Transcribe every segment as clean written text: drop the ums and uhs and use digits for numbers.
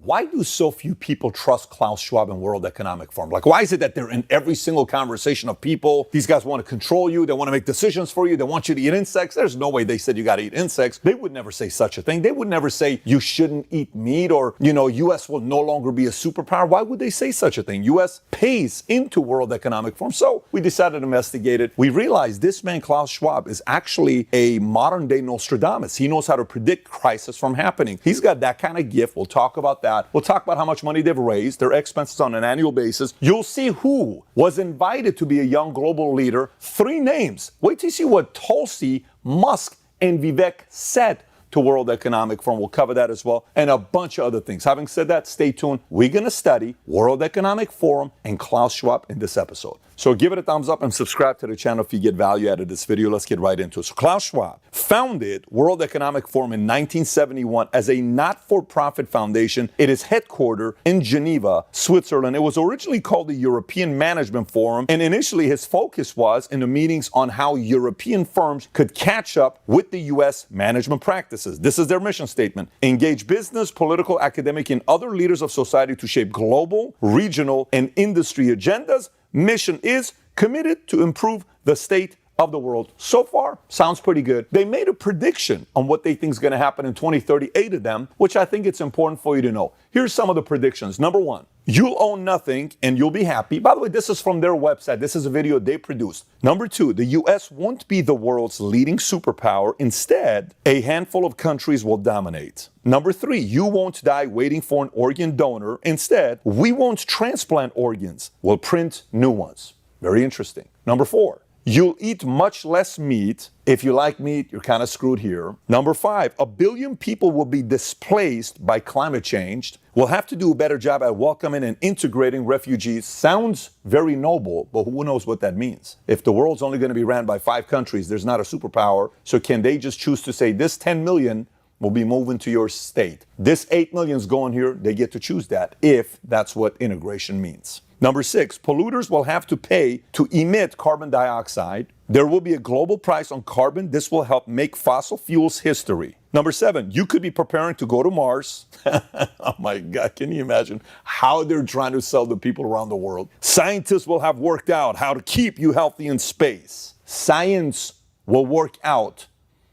Why do so few people trust Klaus Schwab and World Economic Forum? Like, why is it that they're in every single conversation of people? These guys want to control you. They want to make decisions for you. They want you to eat insects. There's no way they said you got to eat insects. They would never say such a thing. They would never say you shouldn't eat meat or, U.S. will no longer be a superpower. Why would they say such a thing? U.S. pays into World Economic Forum. So we decided to investigate it. We realized this man, Klaus Schwab, is actually a modern day Nostradamus. He knows how to predict crisis from happening. He's got that kind of gift. We'll talk about that. We'll talk about how much money they've raised, their expenses on an annual basis. You'll see who was invited to be a young global leader. 3 names. Wait till you see what Tulsi, Musk, and Vivek said to World Economic Forum. We'll cover that as well, and a bunch of other things. Having said that, stay tuned. We're going to study World Economic Forum and Klaus Schwab in this episode. So give it a thumbs up and subscribe to the channel if you get value out of this video. Let's get right into it. So Klaus Schwab founded World Economic Forum in 1971 as a not-for-profit foundation. It is headquartered in Geneva, Switzerland. It was originally called the European Management Forum, and initially his focus was in the meetings on how European firms could catch up with the U.S. management practices. This is their mission statement. Engage business, political, academic, and other leaders of society to shape global, regional, and industry agendas. Mission is committed to improve the state of the world. So far, sounds pretty good. They made a prediction on what they think is going to happen in 2030, 8 of them, which I think it's important for you to know. Here's some of the predictions. Number 1, you'll own nothing and you'll be happy. By the way, this is from their website. This is a video they produced. Number 2, the U.S. won't be the world's leading superpower. Instead, a handful of countries will dominate. Number 3, you won't die waiting for an organ donor. Instead, we won't transplant organs. We'll print new ones. Very interesting. Number 4, you'll eat much less meat. If you like meat, you're kind of screwed here. Number 5, 1 billion people will be displaced by climate change. We'll have to do a better job at welcoming and integrating refugees. Sounds very noble, but who knows what that means? If the world's only going to be ran by 5 countries, there's not a superpower. So can they just choose to say this 10 million will be moving to your state? This 8 million is going here. They get to choose that if that's what integration means. Number 6, polluters will have to pay to emit carbon dioxide. There will be a global price on carbon. This will help make fossil fuels history. Number 7, you could be preparing to go to Mars. Oh my God, can you imagine how they're trying to sell the people around the world? Scientists will have worked out how to keep you healthy in space. Science will work out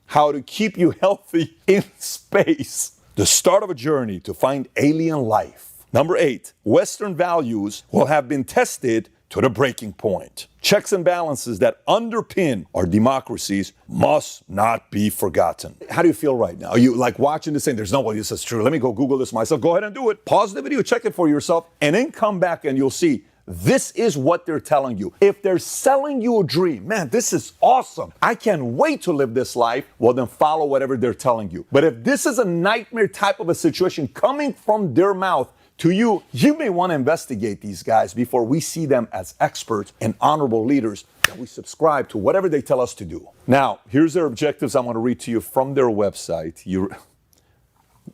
how to keep you healthy in space. The start of a journey to find alien life. Number 8, Western values will have been tested to the breaking point. Checks and balances that underpin our democracies must not be forgotten. How do you feel right now? Are you like watching this saying, there's no way this is true? Let me go Google this myself. Go ahead and do it. Pause the video, check it for yourself, and then come back and you'll see this is what they're telling you. If they're selling you a dream, man, this is awesome. I can't wait to live this life. Well, then follow whatever they're telling you. But if this is a nightmare type of a situation coming from their mouth to you, you may want to investigate these guys before we see them as experts and honorable leaders that we subscribe to whatever they tell us to do. Now, here's their objectives. I'm going to read to you from their website.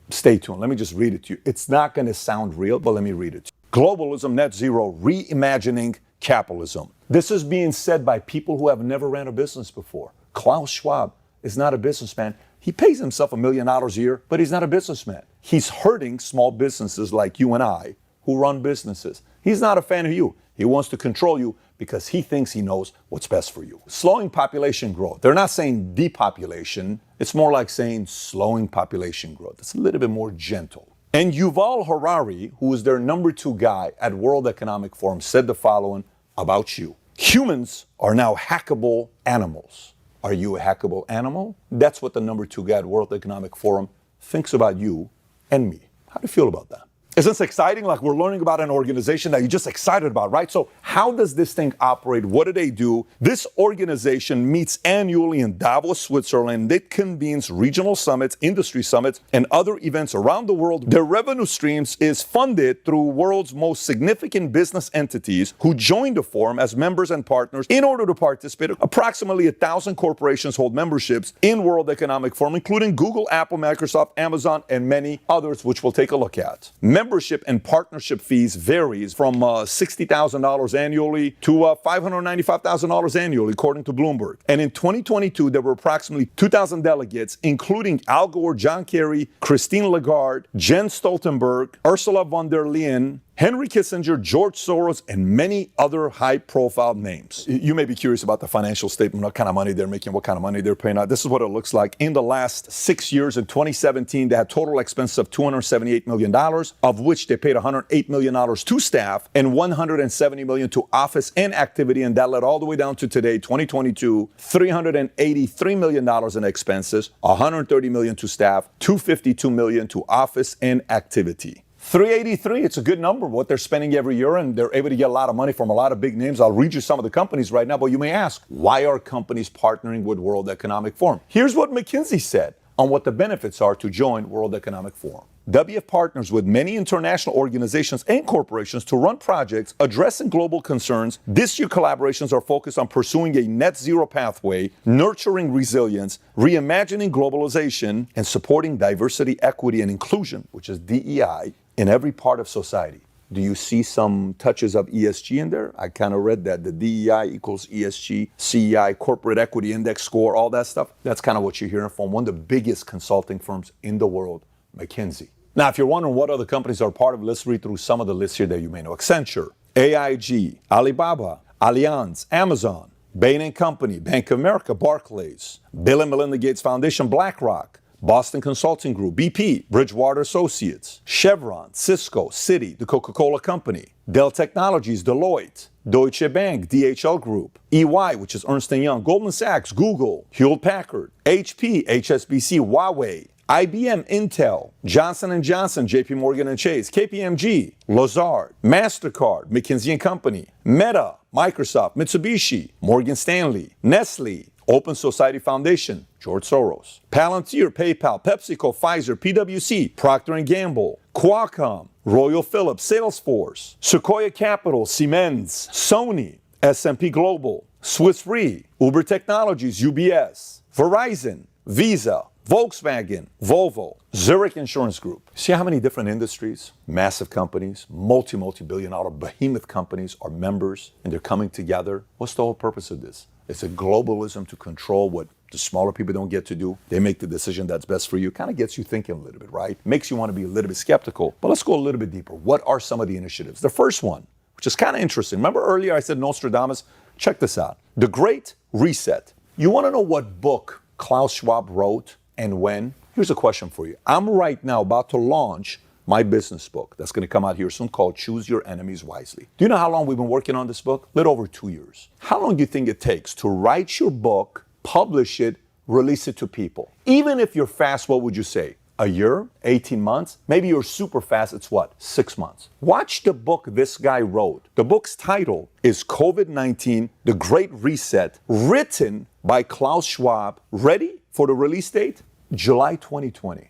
Stay tuned. Let me just read it to you. It's not going to sound real, but let me read it to you. Globalism, net zero, reimagining capitalism. This is being said by people who have never ran a business before. Klaus Schwab is not a businessman. He pays himself $1 million a year, but he's not a businessman. He's hurting small businesses like you and I who run businesses. He's not a fan of you. He wants to control you because he thinks he knows what's best for you. Slowing population growth. They're not saying depopulation. It's more like saying slowing population growth. It's a little bit more gentle. And Yuval Harari, who is their number 2 guy at World Economic Forum, said the following about you. Humans are now hackable animals. Are you a hackable animal? That's what the number 2 guy at World Economic Forum thinks about you and me. How do you feel about that? Isn't this exciting? Like we're learning about an organization that you're just excited about, right? So how does this thing operate? What do they do? This organization meets annually in Davos, Switzerland. It convenes regional summits, industry summits, and other events around the world. Their revenue streams is funded through world's most significant business entities who join the forum as members and partners in order to participate. Approximately 1,000 corporations hold memberships in World Economic Forum, including Google, Apple, Microsoft, Amazon, and many others, which we'll take a look at. Members membership and partnership fees varies from $60,000 annually to $595,000 annually, according to Bloomberg. And in 2022, there were approximately 2,000 delegates, including Al Gore, John Kerry, Christine Lagarde, Jen Stoltenberg, Ursula von der Leyen, Henry Kissinger, George Soros, and many other high-profile names. You may be curious about the financial statement, what kind of money they're making, what kind of money they're paying out. This is what it looks like. In the last 6 years, in 2017, they had total expenses of $278 million, of which they paid $108 million to staff and $170 million to office and activity, and that led all the way down to today, 2022, $383 million in expenses, $130 million to staff, $252 million to office and activity. 383, it's a good number, what they're spending every year, and they're able to get a lot of money from a lot of big names. I'll read you some of the companies right now, but you may ask, why are companies partnering with World Economic Forum? Here's what McKinsey said on what the benefits are to join World Economic Forum. WF partners with many international organizations and corporations to run projects addressing global concerns. This year, collaborations are focused on pursuing a net zero pathway, nurturing resilience, reimagining globalization, and supporting diversity, equity, and inclusion, which is DEI, in every part of society. Do you see some touches of ESG in there? I kind of read that. The DEI equals ESG, CEI, Corporate Equity Index score, all that stuff. That's kind of what you're hearing from one of the biggest consulting firms in the world, McKinsey. Now, if you're wondering what other companies are part of, let's read through some of the lists here that you may know. Accenture, AIG, Alibaba, Allianz, Amazon, Bain & Company, Bank of America, Barclays, Bill and Melinda Gates Foundation, BlackRock, Boston Consulting Group, BP, Bridgewater Associates, Chevron, Cisco, Citi, the Coca-Cola Company, Dell Technologies, Deloitte, Deutsche Bank, DHL Group, EY, which is Ernst & Young, Goldman Sachs, Google, Hewlett-Packard, HP, HSBC, Huawei, IBM, Intel, Johnson & Johnson, JP Morgan & Chase, KPMG, Lazard, MasterCard, McKinsey & Company, Meta, Microsoft, Mitsubishi, Morgan Stanley, Nestle, Open Society Foundation, George Soros, Palantir, PayPal, PepsiCo, Pfizer, PwC, Procter & Gamble, Qualcomm, Royal Philips, Salesforce, Sequoia Capital, Siemens, Sony, S&P Global, Swiss Re, Uber Technologies, UBS, Verizon, Visa, Volkswagen, Volvo, Zurich Insurance Group. See how many different industries, massive companies, multi-billion dollar behemoth companies are members and they're coming together? What's the whole purpose of this? It's a globalism to control what the smaller people don't get to do. They make the decision that's best for you. Kind of gets you thinking a little bit, right? Makes you want to be a little bit skeptical. But let's go a little bit deeper. What are some of the initiatives? The first one, which is kind of interesting. Remember earlier I said Nostradamus? Check this out. The Great Reset. You want to know what book Klaus Schwab wrote and when? Here's a question for you. I'm right now about to launch my business book that's going to come out here soon called Choose Your Enemies Wisely. Do you know how long we've been working on this book? A little over 2 years. How long do you think it takes to write your book, publish it, release it to people? Even if you're fast, what would you say? A year? 18 months? Maybe you're super fast, it's what? 6 months. Watch the book this guy wrote. The book's title is COVID-19, The Great Reset, written by Klaus Schwab. Ready for the release date? July 2020.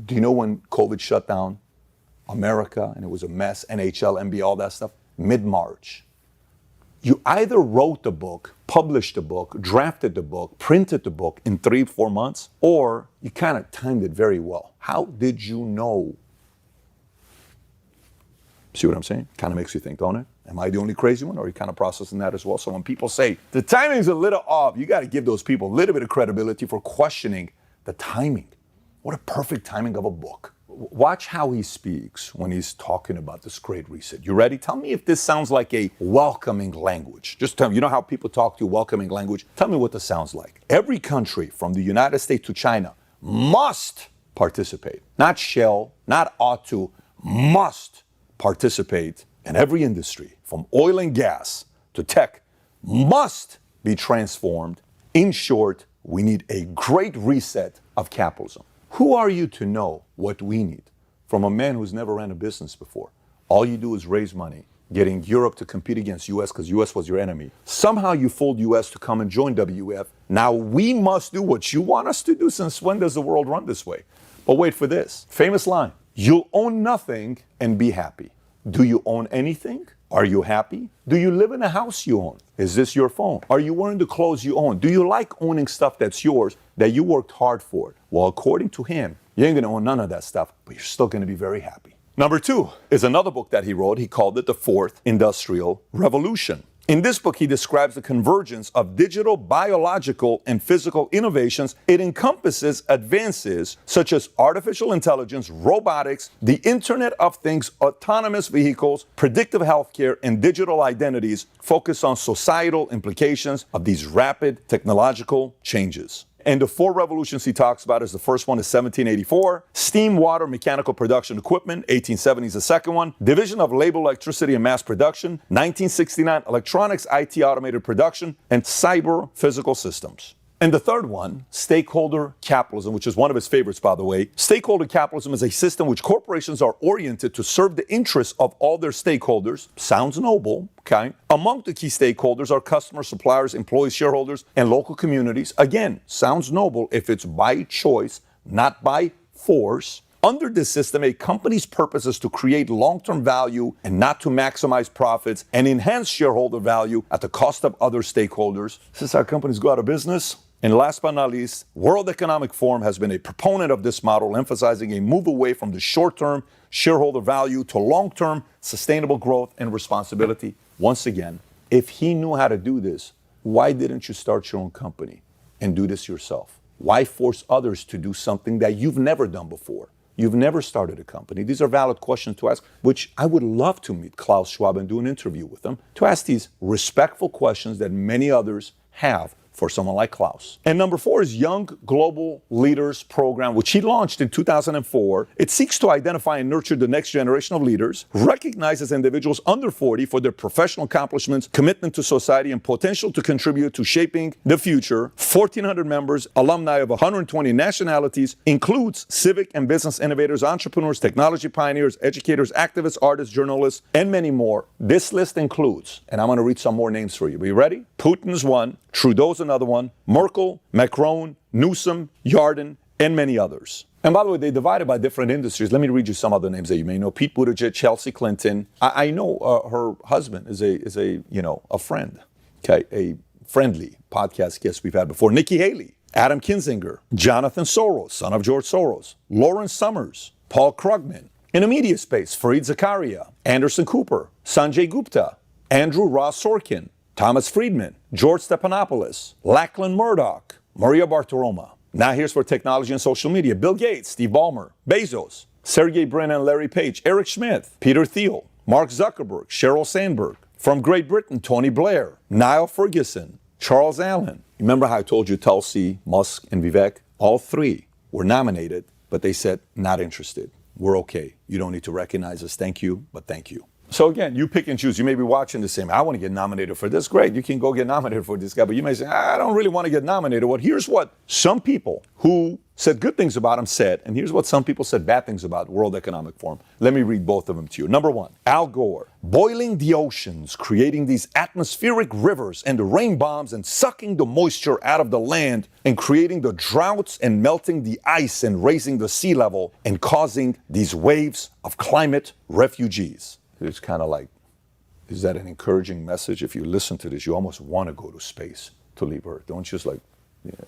Do you know when COVID shut down America and it was a mess, NHL, NBA, all that stuff? Mid-March. You either wrote the book, published the book, drafted the book, printed the book in 3-4 months, or you kind of timed it very well. How did you know? See what I'm saying? Kind of makes you think, don't it? Am I the only crazy one, or are you kind of processing that as well? So when people say the timing's a little off, you got to give those people a little bit of credibility for questioning the timing. What a perfect timing of a book. Watch how he speaks when he's talking about this great reset. You ready? Tell me if this sounds like a welcoming language. Just tell me, you know how people talk to you, welcoming language? Tell me what this sounds like. Every country from the United States to China must participate. Not shall, not ought to, must participate in every industry, from oil and gas to tech, must be transformed. In short, we need a great reset of capitalism. Who are you to know what we need from a man who's never ran a business before? All you do is raise money, getting Europe to compete against US because US was your enemy. Somehow you fooled US to come and join WF. Now we must do what you want us to do. Since when does the world run this way? But wait for this. Famous line. You'll own nothing and be happy. Do you own anything? Are you happy? Do you live in a house you own? Is this your phone? Are you wearing the clothes you own? Do you like owning stuff that's yours, that you worked hard for? Well, according to him, you ain't gonna own none of that stuff, but you're still gonna be very happy. Number 2 is another book that he wrote. He called it The Fourth Industrial Revolution. In this book, he describes the convergence of digital, biological, and physical innovations. It encompasses advances such as artificial intelligence, robotics, the Internet of Things, autonomous vehicles, predictive healthcare, and digital identities, focused on societal implications of these rapid technological changes. And the 4 revolutions he talks about is the first one is 1784, steam, water, mechanical production equipment, 1870 is the second one, division of labor, electricity, and mass production, 1969, electronics, IT, automated production, and cyber physical systems. And the third one, stakeholder capitalism, which is one of his favorites, by the way. Stakeholder capitalism is a system which corporations are oriented to serve the interests of all their stakeholders. Sounds noble, okay? Among the key stakeholders are customers, suppliers, employees, shareholders, and local communities. Again, sounds noble if it's by choice, not by force. Under this system, a company's purpose is to create long-term value and not to maximize profits and enhance shareholder value at the cost of other stakeholders. This is how companies go out of business. And last but not least, World Economic Forum has been a proponent of this model, emphasizing a move away from the short-term shareholder value to long-term sustainable growth and responsibility. Once again, if he knew how to do this, why didn't you start your own company and do this yourself? Why force others to do something that you've never done before? You've never started a company. These are valid questions to ask, which I would love to meet Klaus Schwab and do an interview with him, to ask these respectful questions that many others have for someone like Klaus. And number 4 is Young Global Leaders Program, which he launched in 2004. It seeks to identify and nurture the next generation of leaders, recognizes individuals under 40 for their professional accomplishments, commitment to society, and potential to contribute to shaping the future. 1,400 members, alumni of 120 nationalities, includes civic and business innovators, entrepreneurs, technology pioneers, educators, activists, artists, journalists, and many more. This list includes, and I'm going to read some more names for you. Are you ready? Putin's one, Trudeau's another one, Merkel, Macron, Newsom, Yarden, and many others. And by the way, they divided by different industries. Let me read you some other names that you may know. Pete Buttigieg, Chelsea Clinton. I know her husband is a friend, okay, a friendly podcast guest we've had before. Nikki Haley, Adam Kinzinger, Jonathan Soros, son of George Soros, Lawrence Summers, Paul Krugman. In the media space, Fareed Zakaria, Anderson Cooper, Sanjay Gupta, Andrew Ross Sorkin, Thomas Friedman, George Stephanopoulos, Lachlan Murdoch, Maria Bartiromo. Now here's for technology and social media. Bill Gates, Steve Ballmer, Bezos, Sergey Brin and Larry Page, Eric Schmidt, Peter Thiel, Mark Zuckerberg, Sheryl Sandberg. From Great Britain, Tony Blair, Niall Ferguson, Charles Allen. Remember how I told you Tulsi, Musk, and Vivek? All 3 were nominated, but they said, not interested. We're okay. You don't need to recognize us. Thank you, but thank you. So again, you pick and choose. You may be watching the same. I want to get nominated for this. Great, you can go get nominated for this guy. But you may say, I don't really want to get nominated. Well, here's what some people who said good things about him said, and here's what some people said bad things about World Economic Forum. Let me read both of them to you. Number 1, Al Gore, boiling the oceans, creating these atmospheric rivers and the rain bombs and sucking the moisture out of the land and creating the droughts and melting the ice and raising the sea level and causing these waves of climate refugees. It's kind of like, is that an encouraging message? If you listen to this, you almost want to go to space to leave Earth. Don't just like,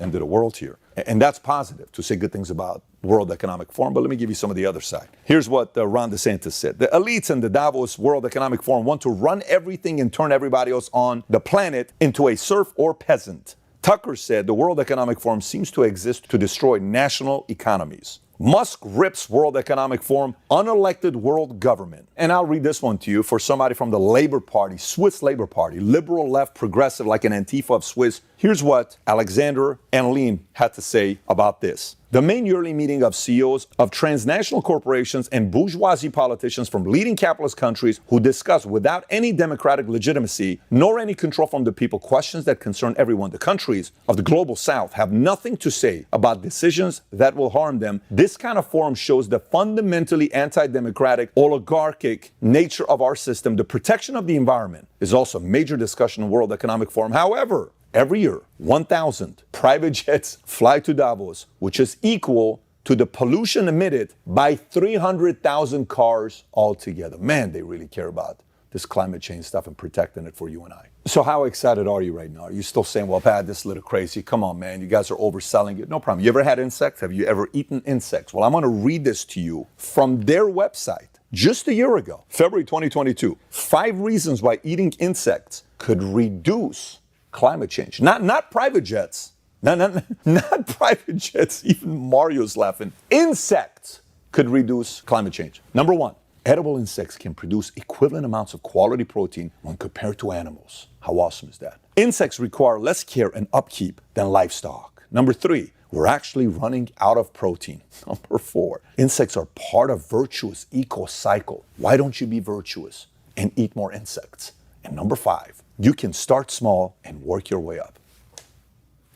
end of the world here. And that's positive to say good things about World Economic Forum. But let me give you some of the other side. Here's what Ron DeSantis said. The elites in the Davos World Economic Forum want to run everything and turn everybody else on the planet into a serf or peasant. Tucker said the World Economic Forum seems to exist to destroy national economies. Musk rips World Economic Forum, unelected world government. And I'll read this one to you for somebody from the Labour Party, Swiss Labour Party, liberal, left, progressive, like an Antifa of Swiss. Here's what Alexander Anlin had to say about this. The main yearly meeting of CEOs of transnational corporations and bourgeoisie politicians from leading capitalist countries who discuss without any democratic legitimacy nor any control from the people questions that concern everyone. The countries of the global south have nothing to say about decisions that will harm them. This kind of forum shows the fundamentally anti-democratic, oligarchic nature of our system. The protection of the environment is also a major discussion in World Economic Forum. However, every year, 1,000 private jets fly to Davos, which is equal to the pollution emitted by 300,000 cars altogether. Man, they really care about this climate change stuff and protecting it for you and I. So how excited are you right now? Are you still saying, well, Pat, this is a little crazy. Come on, man. You guys are overselling it. No problem. You ever had insects? Have you ever eaten insects? Well, I'm going to read this to you from their website. just a year ago, February 2022, 5 reasons why eating insects could reduce climate change. Not private jets. Not private jets. Even Mario's laughing. Insects could reduce climate change. Number 1, edible insects can produce equivalent amounts of quality protein when compared to animals. How awesome is that? Insects require less care and upkeep than livestock. Number 3, we're actually running out of protein. Number 4, insects are part of virtuous eco-cycle. Why don't you be virtuous and eat more insects? And number 5, you can start small and work your way up.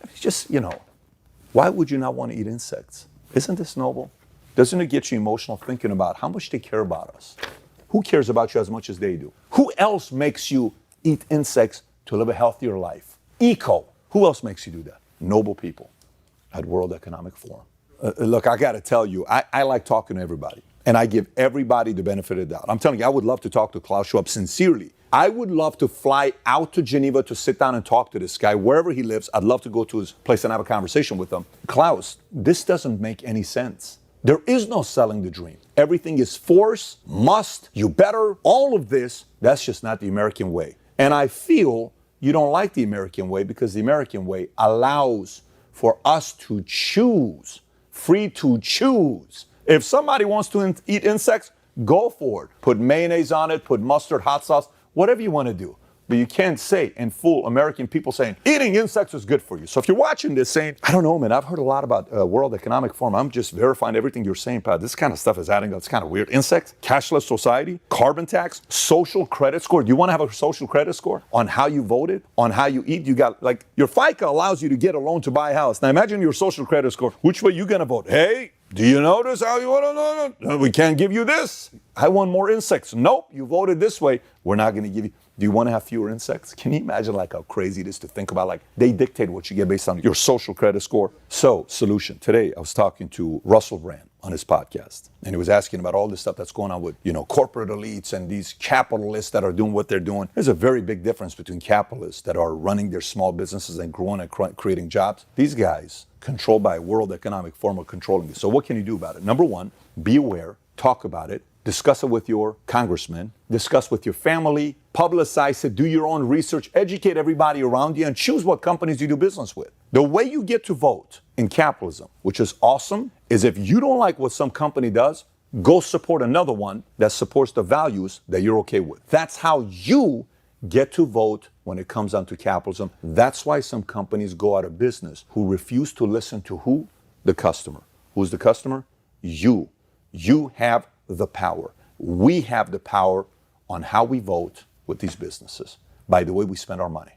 It's just, why would you not want to eat insects? Isn't this noble? Doesn't it get you emotional thinking about how much they care about us? Who cares about you as much as they do? Who else makes you eat insects to live a healthier life? Eco. Who else makes you do that? Noble people at World Economic Forum. Look, I got to tell you, I like talking to everybody, and I give everybody the benefit of the doubt. I'm telling you, I would love to talk to Klaus Schwab sincerely. I would love to fly out to Geneva to sit down and talk to this guy, wherever he lives. I'd love to go to his place and have a conversation with him. Klaus, this doesn't make any sense. There is no selling the dream. Everything is force, must, you better, all of this. That's just not the American way. And I feel you don't like the American way because the American way allows for us to choose, free to choose. If somebody wants to eat insects, go for it. Put mayonnaise on it, put mustard, hot sauce, whatever you want to do. But you can't say and fool American people saying, eating insects is good for you. So if you're watching this saying, I don't know, man, I've heard a lot about World Economic Forum. I'm just verifying everything you're saying, Pat. This kind of stuff is adding up. It's kind of weird. Insects, cashless society, carbon tax, social credit score. Do you want to have a social credit score on how you voted, on how you eat? You got, like, your FICA allows you to get a loan to buy a house. Now imagine your social credit score. Which way you going to vote? Hey, do you notice how you want to know? No, we can't give you this. I want more insects. Nope, you voted this way. We're not going to give you. Do you want to have fewer insects? Can you imagine like how crazy it is to think about, like, they dictate what you get based on your social credit score? So, solution. Today, I was talking to Russell Brand on his podcast, and he was asking about all this stuff that's going on with, corporate elites and these capitalists that are doing what they're doing. There's a very big difference between capitalists that are running their small businesses and growing and creating jobs. These guys, controlled by World Economic Forum, are controlling this. So what can you do about it? Number 1, be aware, talk about it, discuss it with your congressman, discuss with your family, publicize it, do your own research, educate everybody around you, and choose what companies you do business with. The way you get to vote in capitalism, which is awesome, is if you don't like what some company does, go support another one that supports the values that you're okay with. That's how you get to vote when it comes down to capitalism. That's why some companies go out of business who refuse to listen to who? The customer. Who's the customer? You. You have the power. We have the power on how we vote with these businesses by the way we spend our money.